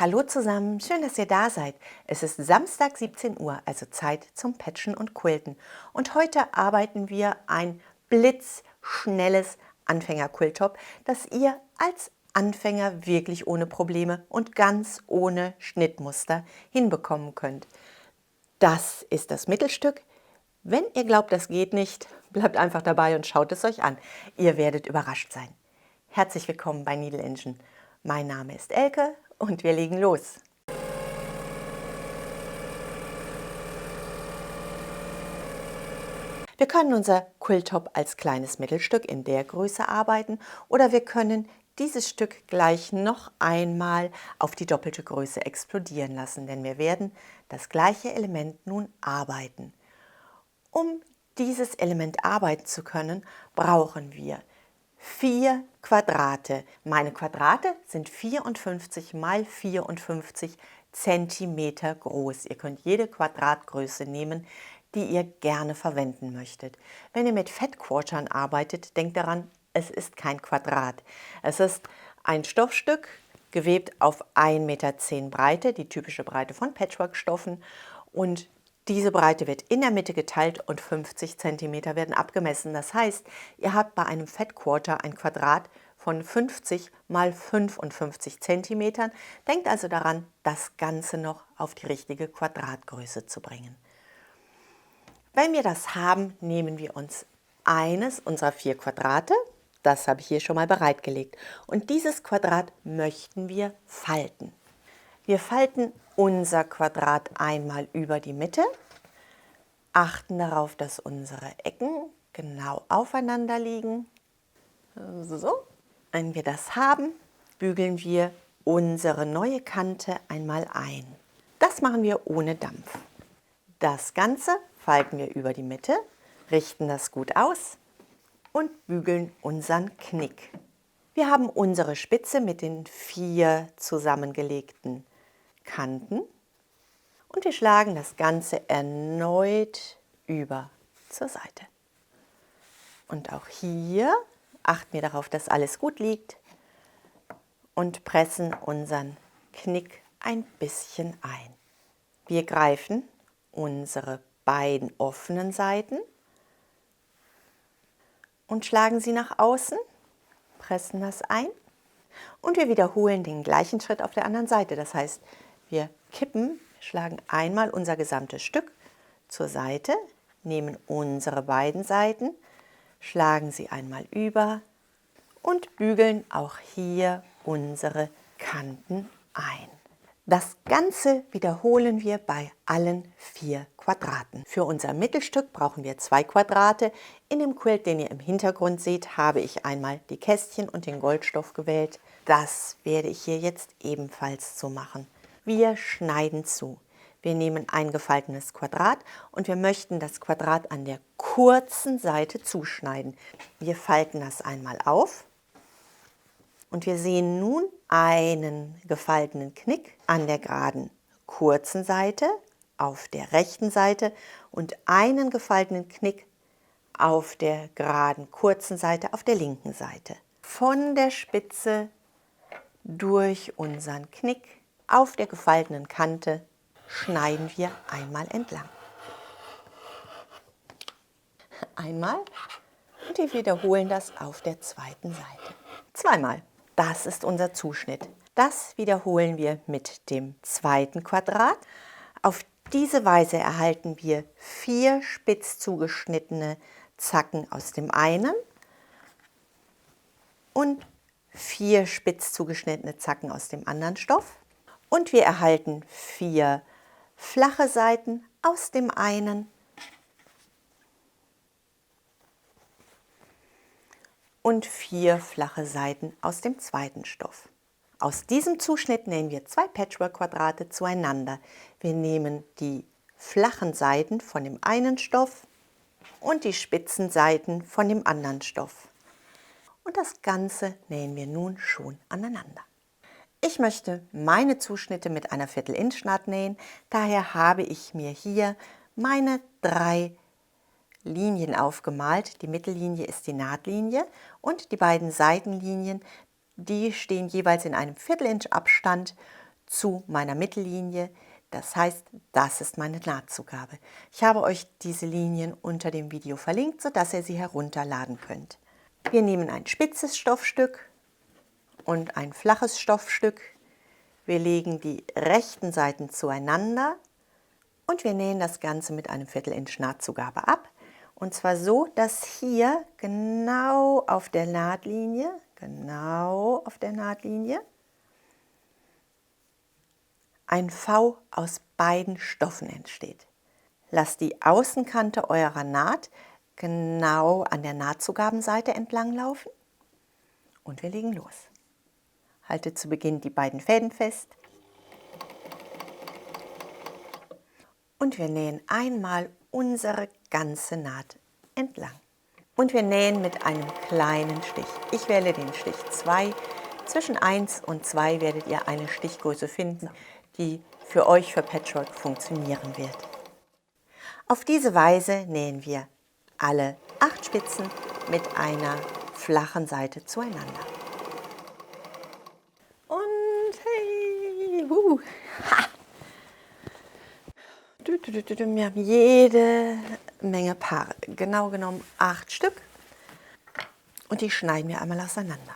Hallo zusammen, schön, dass ihr da seid. Es ist Samstag 17 Uhr, also Zeit zum Patchen und Quilten. Und heute arbeiten wir ein blitzschnelles Anfänger-Quilttop, das ihr als Anfänger wirklich ohne Probleme und ganz ohne Schnittmuster hinbekommen könnt. Das ist das Mittelstück. Wenn ihr glaubt, das geht nicht, bleibt einfach dabei und schaut es euch an. Ihr werdet überrascht sein. Herzlich willkommen bei Needle Engine. Mein Name ist Elke und wir legen los. Wir können unser Quilttop als kleines Mittelstück in der Größe arbeiten oder wir können dieses Stück gleich noch einmal auf die doppelte Größe explodieren lassen, denn wir werden das gleiche Element nun arbeiten. Um dieses Element arbeiten zu können, brauchen wir 4 Quadrate. Meine Quadrate sind 54 mal 54 Zentimeter groß. Ihr könnt jede Quadratgröße nehmen, die ihr gerne verwenden möchtet. Wenn ihr mit Fettquartern arbeitet, denkt daran, es ist kein Quadrat. Es ist ein Stoffstück, gewebt auf 1,10 Meter Breite, die typische Breite von Patchwork-Stoffen. Und diese Breite wird in der Mitte geteilt und 50 cm werden abgemessen. Das heißt, ihr habt bei einem Fettquarter ein Quadrat von 50 mal 55 cm. Denkt also daran, das Ganze noch auf die richtige Quadratgröße zu bringen. Wenn wir das haben, nehmen wir uns eines unserer 4 Quadrate. Das habe ich hier schon mal bereitgelegt. Und dieses Quadrat möchten wir falten. Wir falten unser Quadrat einmal über die Mitte, achten darauf, dass unsere Ecken genau aufeinander liegen. So, wenn wir das haben, bügeln wir unsere neue Kante einmal ein. Das machen wir ohne Dampf. Das Ganze falten wir über die Mitte, richten das gut aus und bügeln unseren Knick. Wir haben unsere Spitze mit den 4 zusammengelegten Kanten und wir schlagen das Ganze erneut über zur Seite. Und auch hier achten wir darauf, dass alles gut liegt und pressen unseren Knick ein bisschen ein. Wir greifen unsere beiden offenen Seiten und schlagen sie nach außen, pressen das ein und wir wiederholen den gleichen Schritt auf der anderen Seite. Das heißt, wir kippen, schlagen einmal unser gesamtes Stück zur Seite, nehmen unsere beiden Seiten, schlagen sie einmal über und bügeln auch hier unsere Kanten ein. Das Ganze wiederholen wir bei allen 4 Quadraten. Für unser Mittelstück brauchen wir 2 Quadrate. In dem Quilt, den ihr im Hintergrund seht, habe ich einmal die Kästchen und den Goldstoff gewählt. Das werde ich hier jetzt ebenfalls so machen. Wir schneiden zu. Wir nehmen ein gefaltenes Quadrat und wir möchten das Quadrat an der kurzen Seite zuschneiden. Wir falten das einmal auf. Und wir sehen nun einen gefalteten Knick an der geraden kurzen Seite auf der rechten Seite und einen gefalteten Knick auf der geraden kurzen Seite auf der linken Seite. Von der Spitze durch unseren Knick auf der gefalteten Kante schneiden wir einmal entlang. Einmal und wir wiederholen das auf der zweiten Seite. Zweimal. Das ist unser Zuschnitt. Das wiederholen wir mit dem zweiten Quadrat. Auf diese Weise erhalten wir 4 spitz zugeschnittene Zacken aus dem einen und 4 spitz zugeschnittene Zacken aus dem anderen Stoff. Und wir erhalten 4 flache Seiten aus dem einen und 4 flache Seiten aus dem zweiten Stoff. Aus diesem Zuschnitt nähen wir 2 Patchwork-Quadrate zueinander. Wir nehmen die flachen Seiten von dem einen Stoff und die spitzen Seiten von dem anderen Stoff. Und das Ganze nähen wir nun schon aneinander. Ich möchte meine Zuschnitte mit einer Viertel-Inch Naht nähen, daher habe ich mir hier meine 3 Linien aufgemalt. Die Mittellinie ist die Nahtlinie und die beiden Seitenlinien, die stehen jeweils in einem Viertel-Inch Abstand zu meiner Mittellinie. Das heißt, das ist meine Nahtzugabe. Ich habe euch diese Linien unter dem Video verlinkt, sodass ihr sie herunterladen könnt. Wir nehmen ein spitzes Stoffstück und ein flaches Stoffstück. Wir legen die rechten Seiten zueinander und wir nähen das Ganze mit einem Viertel-Inch Nahtzugabe ab. Und zwar so, dass hier genau auf der Nahtlinie, ein V aus beiden Stoffen entsteht. Lasst die Außenkante eurer Naht genau an der Nahtzugabenseite entlang laufen und wir legen los. Haltet zu Beginn die beiden Fäden fest und wir nähen einmal unsere ganze Naht entlang. Und wir nähen mit einem kleinen Stich. Ich wähle den Stich 2. Zwischen 1 und 2 werdet ihr eine Stichgröße finden, die für euch für Patchwork funktionieren wird. Auf diese Weise nähen wir alle 8 Spitzen mit einer flachen Seite zueinander. Und hey, ha! Wir haben jede Menge Paare, genau genommen 8 Stück. Und die schneiden wir einmal auseinander.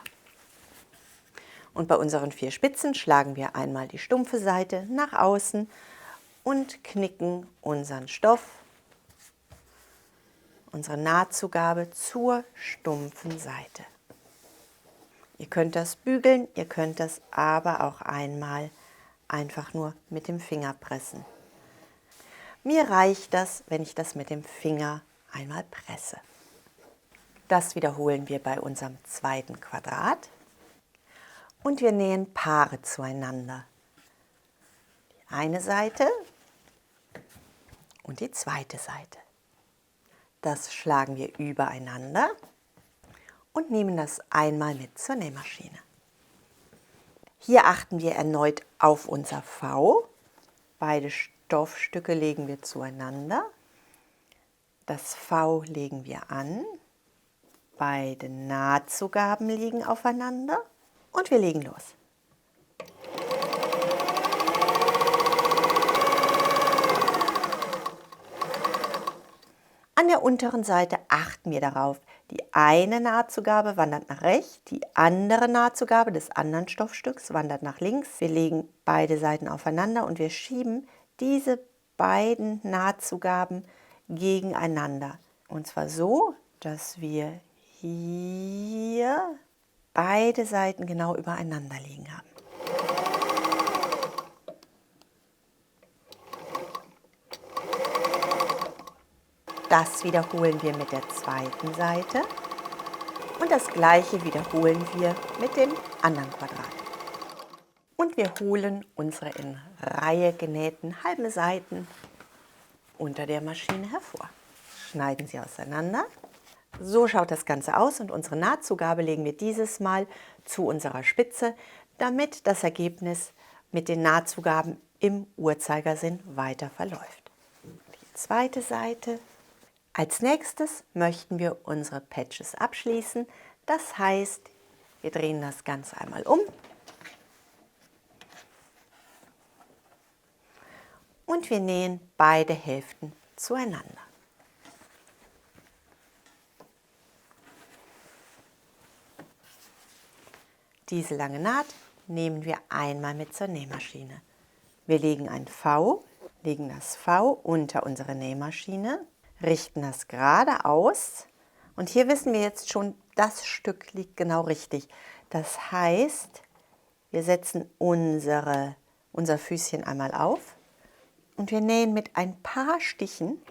Und bei unseren 4 Spitzen schlagen wir einmal die stumpfe Seite nach außen und knicken unseren Stoff, unsere Nahtzugabe zur stumpfen Seite. Ihr könnt das bügeln, ihr könnt das aber auch einmal einfach nur mit dem Finger pressen. Mir reicht das, wenn ich das mit dem Finger einmal presse. Das wiederholen wir bei unserem zweiten Quadrat. Und wir nähen Paare zueinander. Die eine Seite und die zweite Seite. Das schlagen wir übereinander und nehmen das einmal mit zur Nähmaschine. Hier achten wir erneut auf unser V. Beide Stoffstücke legen wir zueinander. Das V legen wir an. Beide Nahtzugaben liegen aufeinander. Und wir legen los. An der unteren Seite achten wir darauf, die eine Nahtzugabe wandert nach rechts, die andere Nahtzugabe des anderen Stoffstücks wandert nach links. Wir legen beide Seiten aufeinander und wir schieben diese beiden Nahtzugaben gegeneinander. Und zwar so, dass wir hier beide Seiten genau übereinander liegen haben. Das wiederholen wir mit der zweiten Seite und das gleiche wiederholen wir mit dem anderen Quadrat. Und wir holen unsere in Reihe genähten halben Seiten unter der Maschine hervor. Schneiden sie auseinander. So schaut das Ganze aus und unsere Nahtzugabe legen wir dieses Mal zu unserer Spitze, damit das Ergebnis mit den Nahtzugaben im Uhrzeigersinn weiter verläuft. Die zweite Seite. Als nächstes möchten wir unsere Patches abschließen. Das heißt, wir drehen das Ganze einmal um und wir nähen beide Hälften zueinander. Diese lange Naht nehmen wir einmal mit zur Nähmaschine. Wir legen ein V, legen das V unter unsere Nähmaschine, richten das gerade aus und hier wissen wir jetzt schon, das Stück liegt genau richtig. Das heißt, wir setzen unser Füßchen einmal auf und wir nähen mit ein paar Stichen,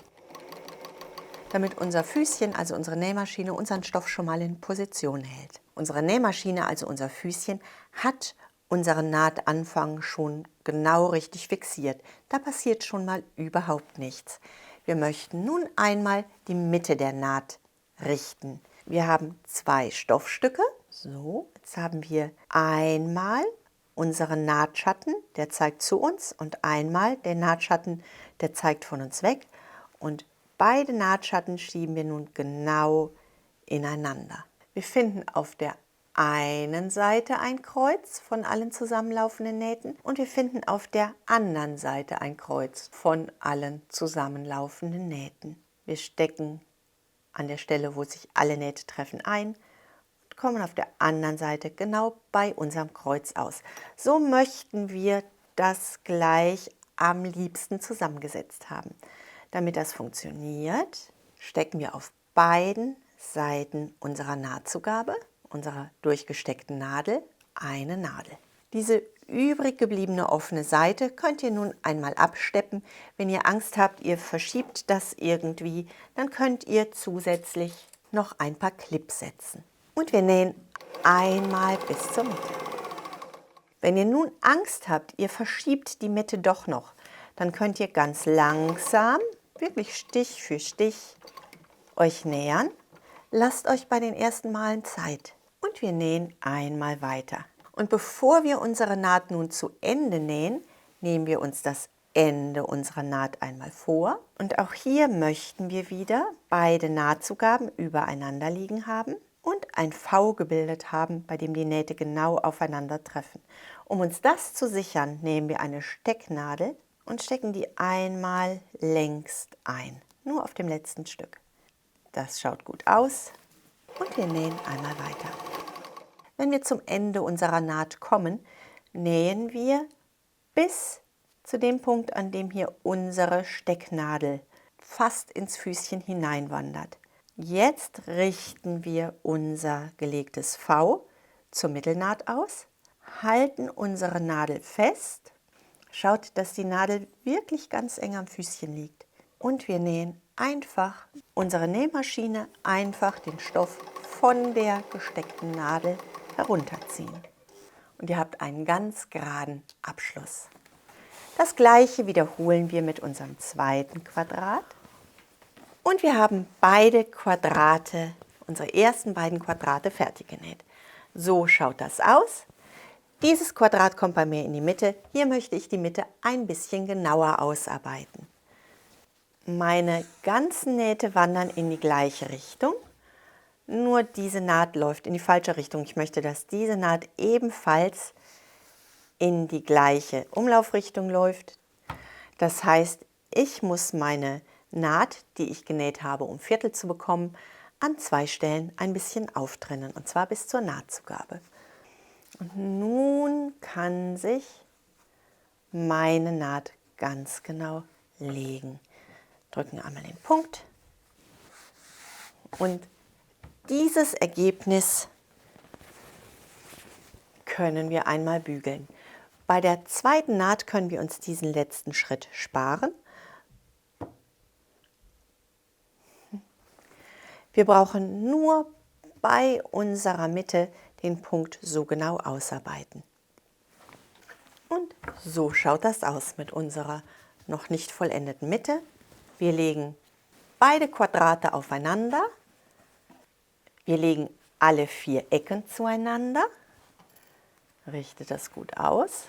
damit unser Füßchen, also unsere Nähmaschine, unseren Stoff schon mal in Position hält. Unsere Nähmaschine, also unser Füßchen, hat unseren Nahtanfang schon genau richtig fixiert. Da passiert schon mal überhaupt nichts. Wir möchten nun einmal die Mitte der Naht richten. Wir haben 2 Stoffstücke. So, jetzt haben wir einmal unseren Nahtschatten, der zeigt zu uns, und einmal den Nahtschatten, der zeigt von uns weg. Und beide Nahtschatten schieben wir nun genau ineinander. Wir finden auf der einen Seite ein Kreuz von allen zusammenlaufenden Nähten und wir finden auf der anderen Seite ein Kreuz von allen zusammenlaufenden Nähten. Wir stecken an der Stelle, wo sich alle Nähte treffen, ein und kommen auf der anderen Seite genau bei unserem Kreuz aus. So möchten wir das gleich am liebsten zusammengesetzt haben. Damit das funktioniert, stecken wir auf beiden Seiten unserer Nahtzugabe, unserer durchgesteckten Nadel, eine Nadel. Diese übrig gebliebene offene Seite könnt ihr nun einmal absteppen. Wenn ihr Angst habt, ihr verschiebt das irgendwie, dann könnt ihr zusätzlich noch ein paar Clips setzen. Und wir nähen einmal bis zur Mitte. Wenn ihr nun Angst habt, ihr verschiebt die Mitte doch noch, dann könnt ihr ganz langsam, wirklich Stich für Stich, euch nähern. Lasst euch bei den ersten Malen Zeit und wir nähen einmal weiter. Und bevor wir unsere Naht nun zu Ende nähen, nehmen wir uns das Ende unserer Naht einmal vor. Und auch hier möchten wir wieder beide Nahtzugaben übereinander liegen haben und ein V gebildet haben, bei dem die Nähte genau aufeinander treffen. Um uns das zu sichern, nehmen wir eine Stecknadel und stecken die einmal längst ein, nur auf dem letzten Stück. Das schaut gut aus und wir nähen einmal weiter. Wenn wir zum Ende unserer Naht kommen, nähen wir bis zu dem Punkt, an dem hier unsere Stecknadel fast ins Füßchen hineinwandert. Jetzt richten wir unser gelegtes V zur Mittelnaht aus, halten unsere Nadel fest, schaut, dass die Nadel wirklich ganz eng am Füßchen liegt und wir nähen einfach unsere Nähmaschine einfach den Stoff von der gesteckten Nadel herunterziehen. Und ihr habt einen ganz geraden Abschluss. Das gleiche wiederholen wir mit unserem zweiten Quadrat. Und wir haben beide Quadrate, unsere ersten beiden Quadrate fertig genäht. So schaut das aus. Dieses Quadrat kommt bei mir in die Mitte. Hier möchte ich die Mitte ein bisschen genauer ausarbeiten. Meine ganzen Nähte wandern in die gleiche Richtung. Nur diese Naht läuft in die falsche Richtung. Ich möchte, dass diese Naht ebenfalls in die gleiche Umlaufrichtung läuft. Das heißt, ich muss meine Naht, die ich genäht habe, um Viertel zu bekommen, an zwei Stellen ein bisschen auftrennen, und zwar bis zur Nahtzugabe. Und nun kann sich meine Naht ganz genau legen. Drücken einmal den Punkt und dieses Ergebnis können wir einmal bügeln. Bei der zweiten Naht können wir uns diesen letzten Schritt sparen. Wir brauchen nur bei unserer Mitte den Punkt so genau ausarbeiten. Und so schaut das aus mit unserer noch nicht vollendeten Mitte. Wir legen beide Quadrate aufeinander. Wir legen alle 4 Ecken zueinander. Richtet das gut aus.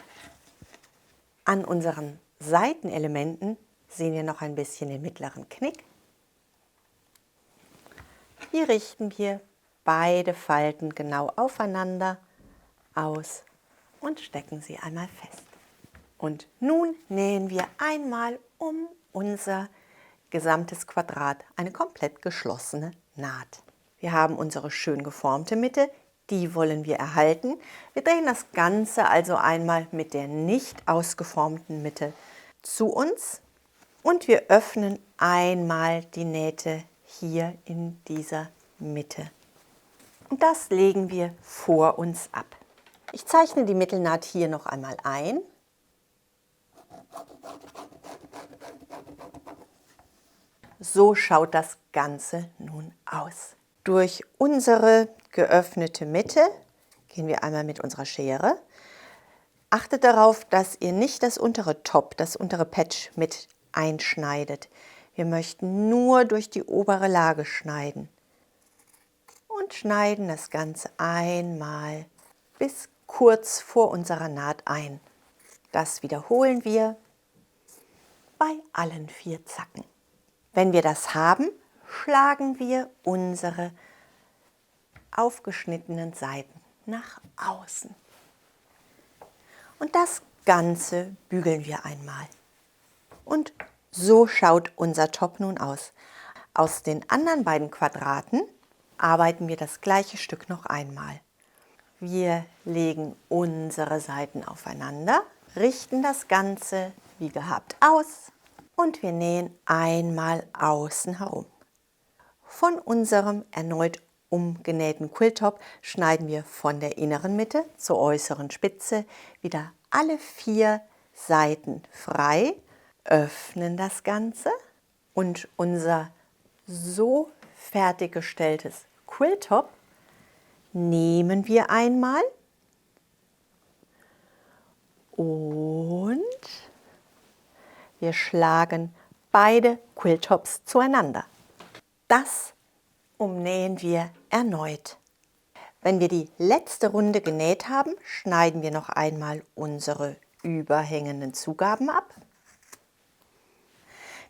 An unseren Seitenelementen sehen wir noch ein bisschen den mittleren Knick. Hier richten wir beide Falten genau aufeinander aus und stecken sie einmal fest. Und nun nähen wir einmal um unser gesamtes Quadrat eine komplett geschlossene Naht. Wir haben unsere schön geformte Mitte, die wollen wir erhalten. Wir drehen das Ganze also einmal mit der nicht ausgeformten Mitte zu uns und wir öffnen einmal die Nähte hier in dieser Mitte. Und das legen wir vor uns ab. Ich zeichne die Mittelnaht hier noch einmal ein. So schaut das Ganze nun aus. Durch unsere geöffnete Mitte gehen wir einmal mit unserer Schere. Achtet darauf, dass ihr nicht das untere Top, das untere Patch mit einschneidet. Wir möchten nur durch die obere Lage schneiden. Und schneiden das Ganze einmal bis kurz vor unserer Naht ein. Das wiederholen wir bei allen 4 Zacken. Wenn wir das haben, schlagen wir unsere aufgeschnittenen Seiten nach außen. Und das Ganze bügeln wir einmal. Und so schaut unser Top nun aus. Aus den anderen beiden Quadraten arbeiten wir das gleiche Stück noch einmal. Wir legen unsere Seiten aufeinander, richten das Ganze wie gehabt aus und wir nähen einmal außen herum. Von unserem erneut umgenähten Quilltop schneiden wir von der inneren Mitte zur äußeren Spitze wieder alle 4 Seiten frei, öffnen das Ganze und unser so fertiggestelltes Quilltop nehmen wir einmal und wir schlagen beide Quilltops zueinander. Das umnähen wir erneut. Wenn wir die letzte Runde genäht haben, schneiden wir noch einmal unsere überhängenden Zugaben ab.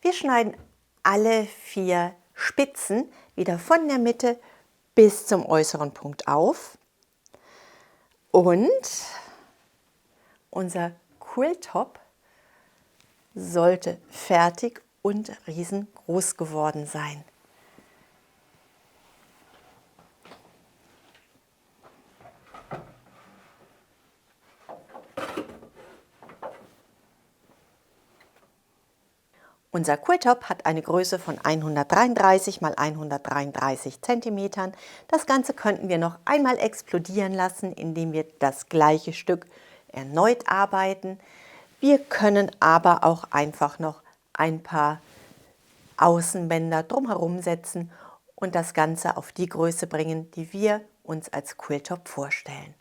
Wir schneiden alle 4 Spitzen wieder von der Mitte bis zum äußeren Punkt auf und unser Quilltop sollte fertig und riesengroß geworden sein. Unser Quilltop hat eine Größe von 133 x 133 cm. Das Ganze könnten wir noch einmal explodieren lassen, indem wir das gleiche Stück erneut arbeiten. Wir können aber auch einfach noch ein paar Außenbänder drumherum setzen und das Ganze auf die Größe bringen, die wir uns als Quilltop vorstellen.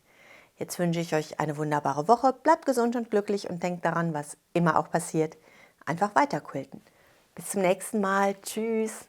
Jetzt wünsche ich euch eine wunderbare Woche, bleibt gesund und glücklich und denkt daran, was immer auch passiert, einfach weiter quilten. Bis zum nächsten Mal. Tschüss.